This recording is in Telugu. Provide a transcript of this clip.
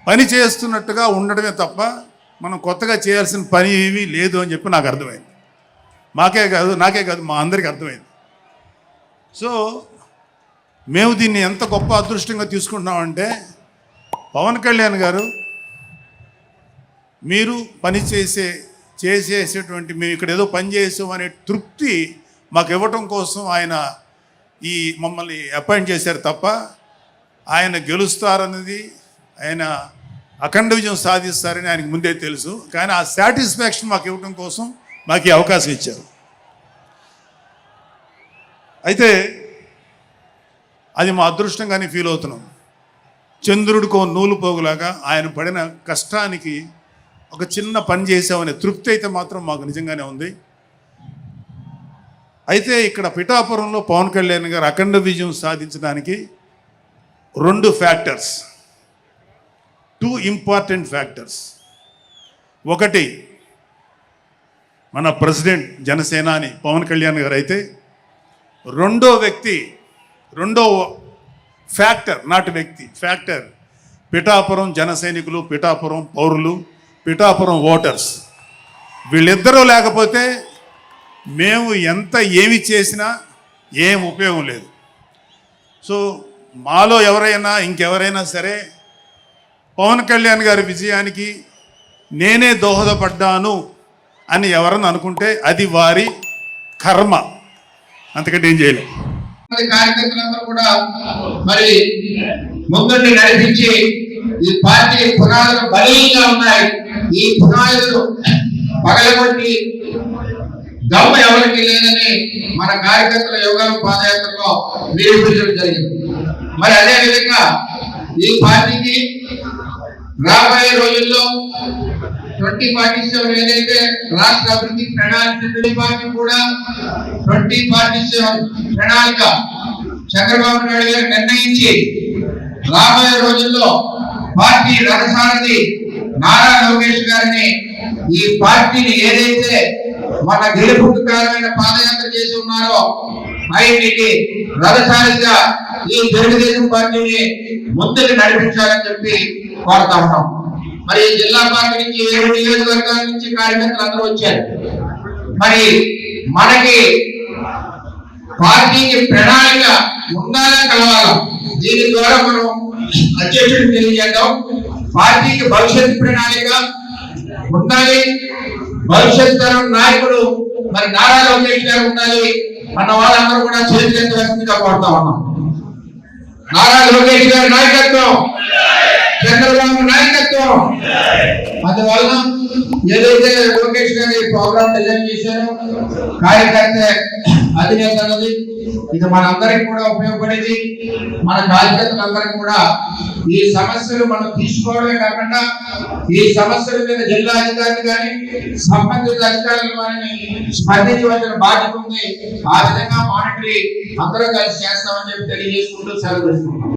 పని చేస్తున్నట్టుగా ఉండడమే తప్ప మనం కొత్తగా చేయాల్సిన పని ఏమీ లేదు అని చెప్పి నాకు అర్థమైంది. నాకే కాదు మా అందరికీ అర్థమైంది. సో మేము దీన్ని ఎంత గొప్ప అదృష్టంగా తీసుకుంటున్నామంటే, పవన్ కళ్యాణ్ గారు మీరు పని చేసేటువంటి మేము ఇక్కడ ఏదో పని చేసాం అనే తృప్తి మాకు ఇవ్వటం కోసం ఆయన మమ్మల్ని అపాయింట్ చేశారు తప్ప ఆయన గెలుస్తారన్నది, ఆయన అఖండ విజయం సాధిస్తారని ఆయనకు ముందే తెలుసు. కానీ ఆ సాటిస్ఫాక్షన్ మాకు ఇవ్వటం కోసం మాకు ఈ అవకాశం ఇచ్చారు. అయితే అది మా అదృష్టంగానే ఫీల్ అవుతున్నాం. చంద్రుడికో నూలు పోగులాగా ఆయన పడిన కష్టానికి ఒక చిన్న పని చేసామనే తృప్తి అయితే మాత్రం మాకు నిజంగానే ఉంది. అయితే ఇక్కడ పిఠాపురంలో పవన్ కళ్యాణ్ గారు అఖండ విజయం సాధించడానికి 2 ఫ్యాక్టర్స్, 2 ఇంపార్టెంట్ ఫ్యాక్టర్స్. ఒకటి మన ప్రెసిడెంట్ జనసేనాని పవన్ కళ్యాణ్ గారు అయితే, రెండో ఫ్యాక్టర్, నాట్ వ్యక్తి, ఫ్యాక్టర్ పిఠాపురం జన సైనికులు, పిఠాపురం పౌరులు, పిఠాపురం ఓటర్స్. వీళ్ళిద్దరూ లేకపోతే మేము ఏమి చేసినా ఏం ఉపయోగం లేదు. సో మాలో ఇంకెవరైనా సరే పవన్ కళ్యాణ్ గారి విజయానికి నేనే దోహదపడ్డాను అని ఎవరన్నా అనుకుంటే అది వారి కర్మ, అంతకంటే ఏం చేయలేం. కార్యకర్తలందరూ కూడా మరి ముందుండి నడిపించి ఈ పార్టీ పునాదులు బలీయంగా ఉన్నాయి. ఈ పునాదులు పగలగొట్టి దమ్మ ఎవరికి లేదని మన కార్యకర్తల యోగా పాదయాత్రలో నిరూపించడం జరిగింది. మరి అదే విధంగా ఈ పార్టీకి రాబోయే రోజుల్లో 2047 ఏదైతే రాష్ట్ర అభివృద్ధి ప్రణాళిక పార్టీ కూడా 2047 ప్రణాళిక చంద్రబాబు నాయుడు గారు నిర్ణయించి రాబోయే రోజుల్లో పార్టీ రథసారథి నారా లోకేష్ గారిని ఈ పార్టీని ఏదైతే మన గెలుపుకు కారణమైన పాదయాత్ర చేసి ఉన్నారో ఆయనకి రథసారథిగా ఈ తెలుగుదేశం పార్టీని ముందుకు నడిపించాలని చెప్పి కోరుతా ఉన్నాం. మరి జిల్లా పార్టీ నుంచి 7 నియోజకవర్గాల నుంచి కార్యకర్తలు అందరూ వచ్చారు. మరి మనకి పార్టీకి ప్రణాళిక ఉండాలా కలవాలా, దీని ద్వారా మనం అధ్యక్షుడికి తెలియజేద్దాం. పార్టీకి భవిష్యత్ ప్రణాళిక ఉండాలి, భవిష్యత్ తరం నాయకుడు మరి నారా లోకేష్ గారు ఉండాలి అన్న వాళ్ళందరూ కూడా చేతులెత్తవలసిందిగా కోరుతా ఉన్నాం. నారా లోకేష్ గారి నాయకత్వం, చంద్రబాబు నాయకత్వం. అందువల్ల ఏదైతే లోకేష్ గారి ప్రోగ్రామ్ డిజైన్ చేశారో కార్యకర్త అధినేత అన్నది ఇది మనందరికి కూడా ఉపయోగపడేది. మన కార్యకర్తలందరికీ కూడా ఈ సమస్యలు మనం తీసుకోవడమే కాకుండా ఈ సమస్యల మీద జిల్లా అధికారులు కానీ సంబంధిత అధికారులు కానీ స్పందించవలసిన బాధ్యత ఉంది. ఆ విధంగా మానిటరీ అందరూ కలిసి చేస్తామని చెప్పి తెలియజేసుకుంటూ సెలవు తీసుకుంటాం.